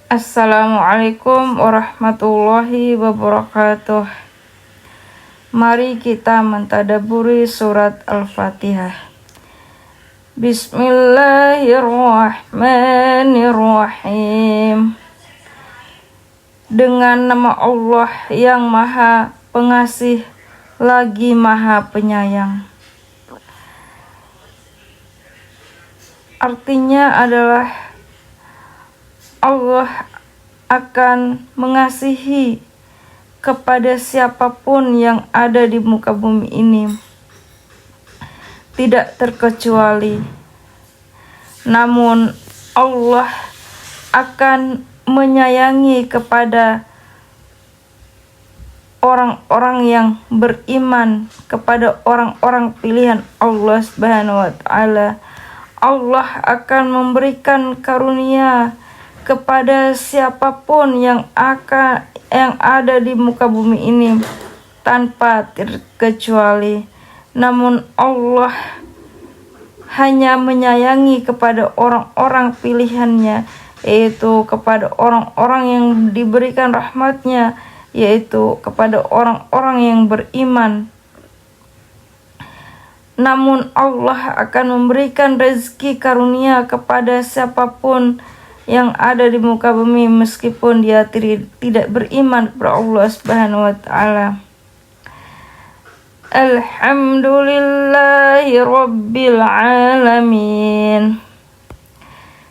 Assalamualaikum warahmatullahi wabarakatuh. Mari kita mentadaburi surat Al-Fatihah. Bismillahirrahmanirrahim. Dengan nama Allah yang Maha Pengasih lagi Maha Penyayang. Artinya adalah Allah akan mengasihi kepada siapapun yang ada di muka bumi ini, tidak terkecuali. Namun Allah akan menyayangi kepada orang-orang yang beriman, kepada orang-orang pilihan Allah Subhanahu wa Ta'ala. Allah akan memberikan karunia kepada siapapun yang ada di muka bumi ini tanpa terkecuali. Namun Allah hanya menyayangi kepada orang-orang pilihannya, yaitu kepada orang-orang yang diberikan rahmatnya, yaitu kepada orang-orang yang beriman. Namun Allah akan memberikan rezeki karunia kepada siapapun yang ada di muka bumi meskipun dia tidak beriman kepada Allah Subhanahu wa Ta'ala. Alhamdulillahi Rabbil Alamin.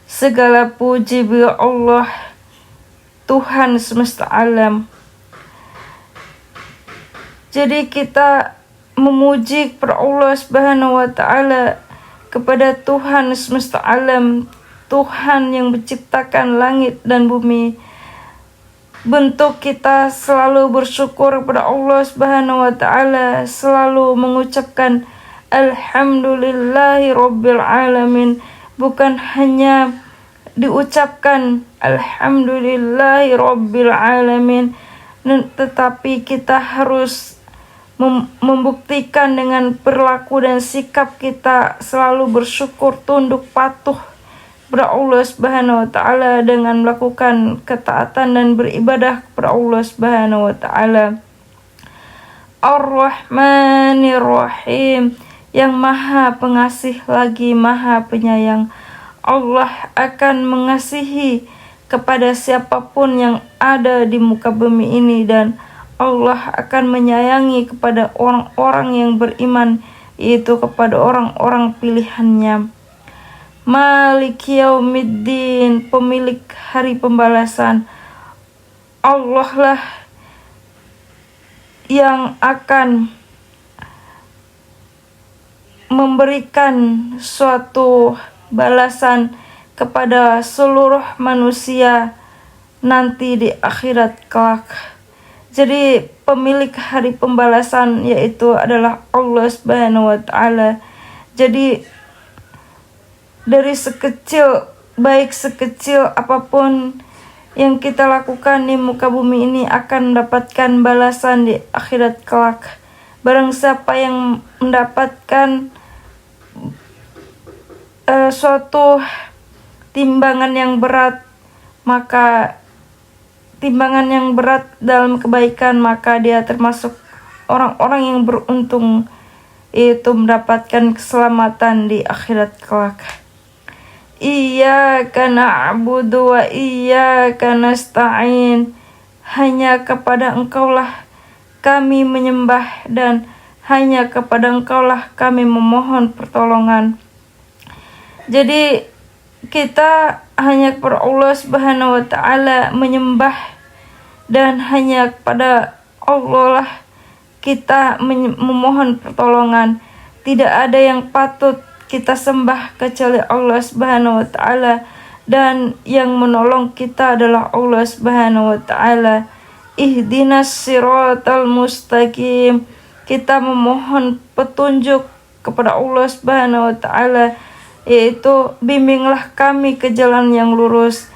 Segala puji bagi Allah, Tuhan semesta alam. Jadi kita memuji kepada Allah Subhanahu wa Ta'ala, kepada Tuhan semesta alam, Tuhan yang menciptakan langit dan bumi. Bentuk kita selalu bersyukur kepada Allah Subhanahu wa Ta'ala, selalu mengucapkan Alhamdulillahi Rabbil Alamin. Bukan hanya diucapkan Alhamdulillahi Rabbil Alamin, tetapi kita harus membuktikan dengan perilaku dan sikap kita selalu bersyukur, tunduk patuh kepada Allah Subhanahu wa Ta'ala dengan melakukan ketaatan dan beribadah kepada Allah Subhanahu wa Ta'ala. Ar-Rahmanir-Rahim, yang Maha Pengasih lagi Maha Penyayang. Allah akan mengasihi kepada siapapun yang ada di muka bumi ini, dan Allah akan menyayangi kepada orang-orang yang beriman, yaitu kepada orang-orang pilihannya. Malik Yaumiddin, pemilik hari pembalasan. Allah lah yang akan memberikan suatu balasan kepada seluruh manusia nanti di akhirat kelak. Jadi pemilik hari pembalasan yaitu adalah Allah Subhanahu wa Ta'ala. Jadi dari baik sekecil apapun yang kita lakukan di muka bumi ini akan mendapatkan balasan di akhirat kelak. Barang siapa yang mendapatkan suatu timbangan yang berat, maka timbangan yang berat dalam kebaikan, maka dia termasuk orang-orang yang beruntung, yaitu mendapatkan keselamatan di akhirat kelak. Iyyaka na'budu wa iyyaka nasta'in. Hanya kepada Engkaulah kami menyembah, dan hanya kepada Engkaulah kami memohon pertolongan. Jadi kita hanya kepada Allah Subhanahu wa Ta'ala menyembah, dan hanya kepada Allah lah kita memohon pertolongan. Tidak ada yang patut kita sembah kecuali Allah Subhanahu wa Ta'ala, dan yang menolong kita adalah Allah Subhanahu wa Ta'ala. Ihdinas siratal mustaqim. Kita memohon petunjuk kepada Allah Subhanahu wa Ta'ala, yaitu bimbinglah kami ke jalan yang lurus.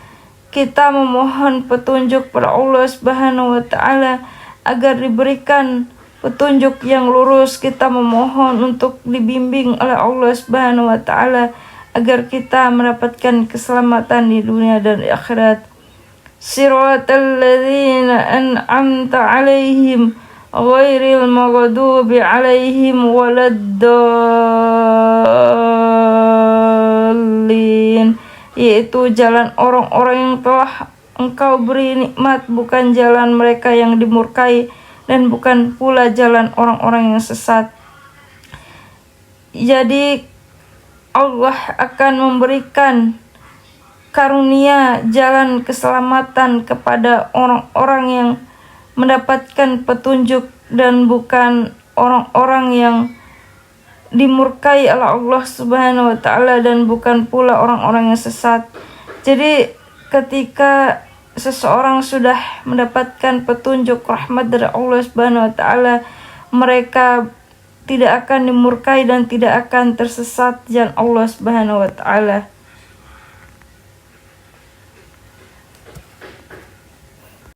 Kita memohon petunjuk kepada Allah Subhanahu wa Ta'ala agar diberikan petunjuk yang lurus. Kita memohon untuk dibimbing oleh Allah Subhanahu wa Ta'ala agar kita mendapatkan keselamatan di dunia dan di akhirat. siratal ladzina an'amta 'alaihim ghairil maghdubi 'alaihim waladdallin, yaitu jalan orang-orang yang telah Engkau beri nikmat, bukan jalan mereka yang dimurkai, dan bukan pula jalan orang-orang yang sesat. Jadi Allah akan memberikan karunia jalan keselamatan kepada orang-orang yang mendapatkan petunjuk, dan bukan orang-orang yang dimurkai oleh Allah Subhanahu wa ta'ala, dan bukan pula orang-orang yang sesat. Jadi ketika seseorang sudah mendapatkan petunjuk rahmat dari Allah Subhanahu wa ta'ala, mereka tidak akan dimurkai dan tidak akan tersesat jalan Allah Subhanahu wa ta'ala.